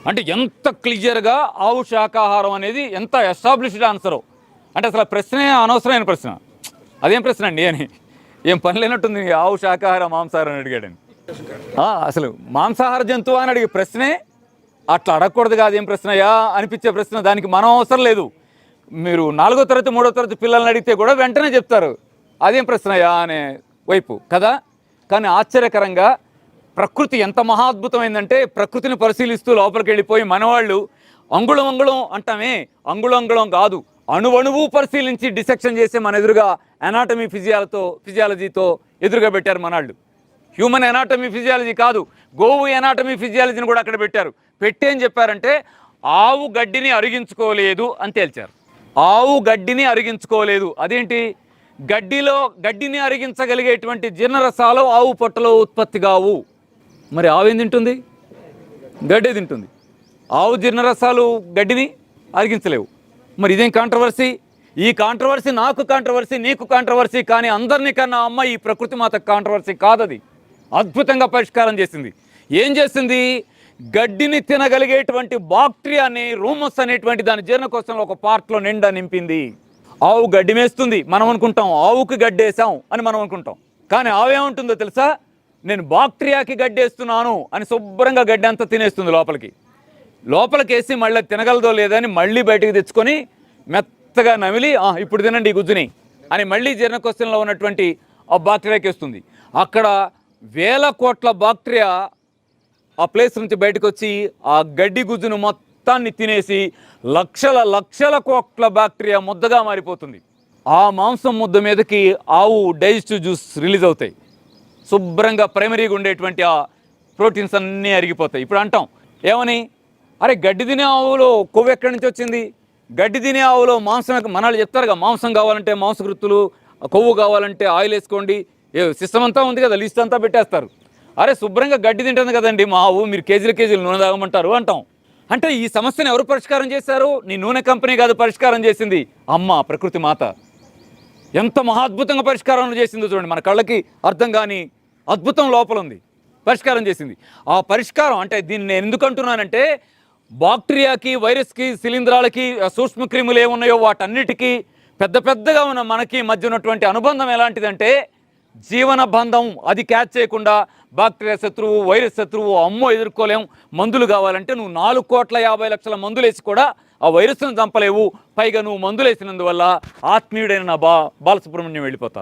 అంటే ఎంత క్లియర్గా ఆవు శాకాహారం అనేది ఎంత ఎస్టాబ్లిష్డ్ ఆన్సరో. అంటే అసలు ప్రశ్నే అనవసరమైన ప్రశ్న. అదేం ప్రశ్న అండి అని ఏం పని లేనట్టుంది. ఆవు శాకాహార మాంసాహారం అని అడిగాడని. అసలు మాంసాహార జంతువు అని అడిగే ప్రశ్నే అట్లా అడగకూడదు. కాదు ఏం ప్రశ్నయా అనిపించే ప్రశ్న. దానికి మనం అవసరం లేదు. మీరు 4వ తరగతి 3వ తరగతి పిల్లల్ని అడిగితే కూడా వెంటనే చెప్తారు అదేం ప్రశ్నయా అనే వైపు కదా. కానీ ఆశ్చర్యకరంగా ప్రకృతి ఎంత మహాద్భుతమైందంటే ప్రకృతిని పరిశీలిస్తూ లోపలికి వెళ్ళిపోయి మనవాళ్ళు అంగుళం అంగుళం అంటామే, అంగుళం అంగుళం కాదు అణువణువు పరిశీలించి డిసెక్షన్ చేసే మన ఎదురుగా ఎనాటమీ ఫిజియాలజీతో ఎదురుగా పెట్టారు మనవాళ్ళు. హ్యూమన్ ఎనాటమీ ఫిజియాలజీ కాదు, గోవు ఎనాటమీ ఫిజియాలజీని కూడా అక్కడ పెట్టారు. పెట్టి ఏం చెప్పారంటే ఆవు గడ్డిని అరిగించుకోలేదు అని తేల్చారు. ఆవు గడ్డిని అరిగించుకోలేదు. అదేంటి? గడ్డిని అరిగించగలిగేటువంటి జీర్ణరసాలు ఆవు పొట్టలో ఉత్పత్తి కావు. మరి ఆవు ఏం తింటుంది? గడ్డే తింటుంది. ఆవు జీర్ణరసాలు గడ్డిని అరిగించలేవు. మరి ఇదేం కాంట్రవర్సీ? ఈ కాంట్రవర్సీ నాకు కాంట్రవర్సీ, నీకు కాంట్రవర్సీ, కానీ అందరికన్నా అమ్మ ఈ ప్రకృతి మాతకు కాంట్రవర్సీ కాదది. అద్భుతంగా పరిష్కారం చేసింది. ఏం చేసింది? గడ్డిని తినగలిగేటువంటి బాక్టీరియాని రూమస్ అనేటువంటి దాని జీర్ణకోశంలో ఒక పార్ట్లో నిండా నింపింది. ఆవు గడ్డి మేస్తుంది, మనం అనుకుంటాం ఆవుకి గడ్డేసాం అని మనం అనుకుంటాం. కానీ ఆవు ఏముంటుందో తెలుసా? నేను బాక్టీరియాకి గడ్డేస్తున్నాను అని శుభ్రంగా గడ్డి అంతా తినేస్తుంది. లోపలికి వేసి మళ్ళీ తినగలదో లేదని మళ్ళీ బయటకు తెచ్చుకొని మెత్తగా నమిలి ఇప్పుడు తినండి ఈ గుజ్జుని అని మళ్ళీ జీర్ణకోశంలో ఉన్నటువంటి ఆ బాక్టీరియాకి వేస్తుంది. అక్కడ వేల కోట్ల బాక్టీరియా ఆ ప్లేస్ నుంచి బయటకు వచ్చి ఆ గడ్డి గుజ్జును మొత్తాన్ని తినేసి లక్షల కోట్ల బాక్టీరియా ముద్దగా మారిపోతుంది. ఆ మాంసం ముద్ద మీదకి ఆవు డైజెస్టివ్ జ్యూస్ రిలీజ్ అవుతాయి. శుభ్రంగా ప్రైమరీగా ఉండేటువంటి ఆ ప్రోటీన్స్ అన్నీ అరిగిపోతాయి. ఇప్పుడు అంటాం ఏమని? అరే గడ్డి తినే ఆవులో కొవ్వు ఎక్కడి నుంచి వచ్చింది? గడ్డి తినే ఆవులో మాంసం మనాళ్ళు చెప్తారుగా, మాంసం కావాలంటే మాంసకృత్తులు, కొవ్వు కావాలంటే ఆయిల్ వేసుకోండి, సిస్టమ్ అంతా ఉంది కదా, లిస్ట్ అంతా పెట్టేస్తారు. అరే శుభ్రంగా గడ్డి తింటుంది కదండి మా ఆవు, మీరు కేజీలు నూనె తాగమంటారు అంటాం. అంటే ఈ సమస్యను ఎవరు పరిష్కారం చేశారు? నీ నూనె కంపెనీ కాదు పరిష్కారం చేసింది, అమ్మ ప్రకృతి మాత. ఎంత మహాద్భుతంగా పరిష్కారం చేసిందో చూడండి. మన కళ్ళకి అర్థం కాని అద్భుతం లోపల ఉంది, పరిష్కారం చేసింది. ఆ పరిష్కారం అంటే దీన్ని నేను ఎందుకు అంటున్నానంటే బాక్టీరియాకి, వైరస్కి, శిలీంధ్రాలకి, సూక్ష్మక్రిములు ఏమున్నాయో వాటన్నిటికీ పెద్దగా ఉన్న మనకి మధ్య ఉన్నటువంటి అనుబంధం ఎలాంటిదంటే జీవన బంధం. అది క్యాచ్ చేయకుండా బాక్టీరియా శత్రువు, వైరస్ శత్రువు అమ్మో ఎదుర్కోలేం. మందులు కావాలంటే నువ్వు 4,50,00,000 మందులు వేసి కూడా ఆ వైరస్ను చంపలేవు. పైగా నువ్వు మందులు వేసినందువల్ల ఆత్మీయుడైన నా బాలసుబ్రహ్మణ్యం వెళ్ళిపోతారు.